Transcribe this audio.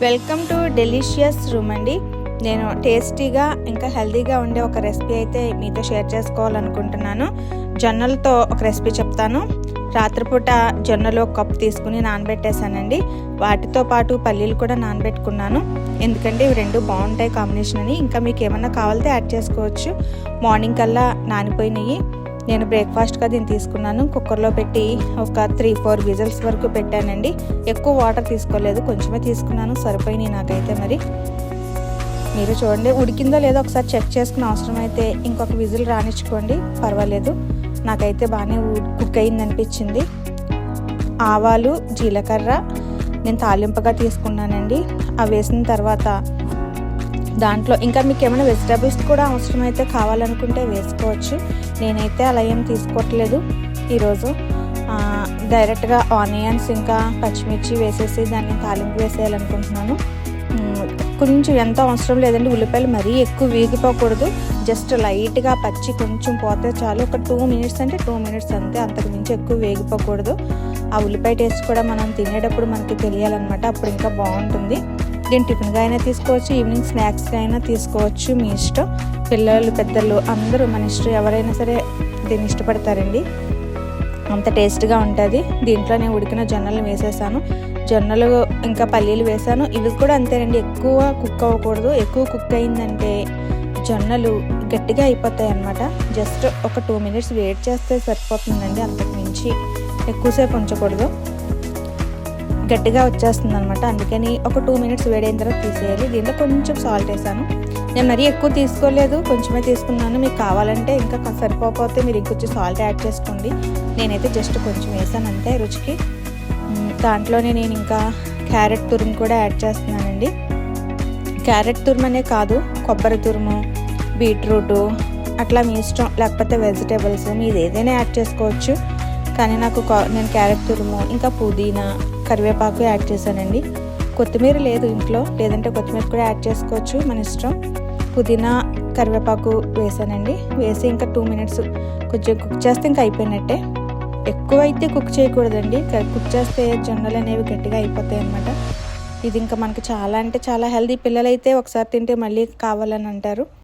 Welcome to delicious room అండి. నేను టేస్టీగా ఇంకా హెల్తీగా ఉండే ఒక రెసిపీ అయితే మీతో షేర్ చేసుకోవాలనుకుంటున్నాను. జొన్నలతో ఒక రెసిపీ చెప్తాను. రాత్రిపూట జొన్నలు ఒక కప్పు తీసుకుని నానబెట్టేశానండి. వాటితో పాటు పల్లీలు కూడా నానబెట్టుకున్నాను, ఎందుకంటే ఇవి రెండు బాగుంటాయి కాంబినేషన్ అని. ఇంకా మీకు ఏమన్నా కావాలితే యాడ్ చేసుకోవచ్చు. మార్నింగ్ కల్లా నానిపోయినాయి. నేను బ్రేక్ఫాస్ట్గా దీన్ని తీసుకున్నాను. కుక్కర్లో పెట్టి ఒక 3-4 విజిల్స్ వరకు పెట్టానండి. ఎక్కువ వాటర్ తీసుకోలేదు, కొంచెమే తీసుకున్నాను, సరిపోయినాయి నాకైతే. మరి మీరు చూడండి, ఉడికిందో లేదో ఒకసారి చెక్ చేసుకుని అవసరమైతే ఇంకొక విజిల్ రానిచ్చుకోండి, పర్వాలేదు. నాకైతే బాగానే కుక్ అయింది అనిపించింది. ఆవాలు, జీలకర్ర నేను తాలింపుగా తీసుకున్నానండి. అవి వేసిన తర్వాత దాంట్లో ఇంకా మీకు ఏమైనా వెజిటేబుల్స్ కూడా అవసరమైతే కావాలనుకుంటే వేసుకోవచ్చు. నేనైతే అలా ఏం తీసుకోవట్లేదు ఈరోజు. డైరెక్ట్గా ఆనియన్స్ ఇంకా పచ్చిమిర్చి వేసేసి దాన్ని తాలింపు వేసేయాలనుకుంటున్నాను. కొంచెం ఎంత అవసరం లేదండి, ఉల్లిపాయలు మరీ ఎక్కువ వేగిపోకూడదు, జస్ట్ లైట్గా పచ్చి కొంచెం పోతే చాలు. ఒక 2 మినిట్స్ అంటే 2 మినిట్స్ అంతే, అంతకు మించి ఎక్కువ వేగిపోకూడదు. ఆ ఉల్లిపాయ టేస్ట్ కూడా మనం తినేటప్పుడు మనకి తెలియాలన్నమాట, అప్పుడు ఇంకా బాగుంటుంది. దీన్ని టిఫిన్గా అయినా తీసుకోవచ్చు, ఈవినింగ్ స్నాక్స్గా అయినా తీసుకోవచ్చు, మీ ఇష్టం. పిల్లలు పెద్దలు అందరూ మన ఇష్టం, ఎవరైనా సరే దీన్ని ఇష్టపడతారండి, అంత టేస్ట్గా ఉంటుంది. దీంట్లో నేను ఉడికిన జొన్నలు వేసేసాను, జొన్నలు ఇంకా పల్లీలు వేసాను. ఇవి కూడా అంతేనండి, ఎక్కువ కుక్ అవ్వకూడదు. ఎక్కువ కుక్ అయిందంటే జొన్నలు గట్టిగా అయిపోతాయి అన్నమాట. జస్ట్ ఒక 2 మినిట్స్ వెయిట్ చేస్తే సరిపోతుందండి, అంతకు మించి ఎక్కువసేపు ఉంచకూడదు, గట్టిగా వచ్చేస్తుంది అనమాట. అందుకని ఒక 2 మినిట్స్ వేడైన తర్వాత తీసేయాలి. దీంట్లో కొంచెం సాల్ట్ వేసాను. నేను మరీ ఎక్కువ తీసుకోలేదు, కొంచెమే తీసుకున్నాను. మీకు కావాలంటే ఇంకా సరిపోతే మీరు ఇంకొంచెం సాల్ట్ యాడ్ చేసుకోండి. నేనైతే జస్ట్ కొంచెం వేసాను అంతే రుచికి. దాంట్లోనే నేను ఇంకా క్యారెట్ తురుము కూడా యాడ్ చేస్తున్నానండి. క్యారెట్ తురుమనే కాదు, కొబ్బరి తురుము, బీట్రూటు అట్లా మీ ఇష్టం, లేకపోతే వెజిటేబుల్స్ మీరు ఏదైనా యాడ్ చేసుకోవచ్చు. కానీ నేను క్యారెట్ తురుము ఇంకా పుదీనా, కరివేపాకు యాడ్ చేశానండి. కొత్తిమీర లేదు ఇంట్లో, లేదంటే కొత్తిమీర కూడా యాడ్ చేసుకోవచ్చు, మన ఇష్టం. పుదీనా, కరివేపాకు వేసానండి. వేసి ఇంకా 2 మినిట్స్ కొంచెం కుక్ చేస్తే ఇంకా అయిపోయినట్టే. ఎక్కువైతే కుక్ చేయకూడదండి, కుక్ చేస్తే జొన్నలు అనేవి గట్టిగా అయిపోతాయి అన్నమాట. ఇది ఇంకా మనకి చాలా అంటే చాలా హెల్దీ. పిల్లలైతే ఒకసారి తింటే మళ్ళీ కావాలని అంటారు.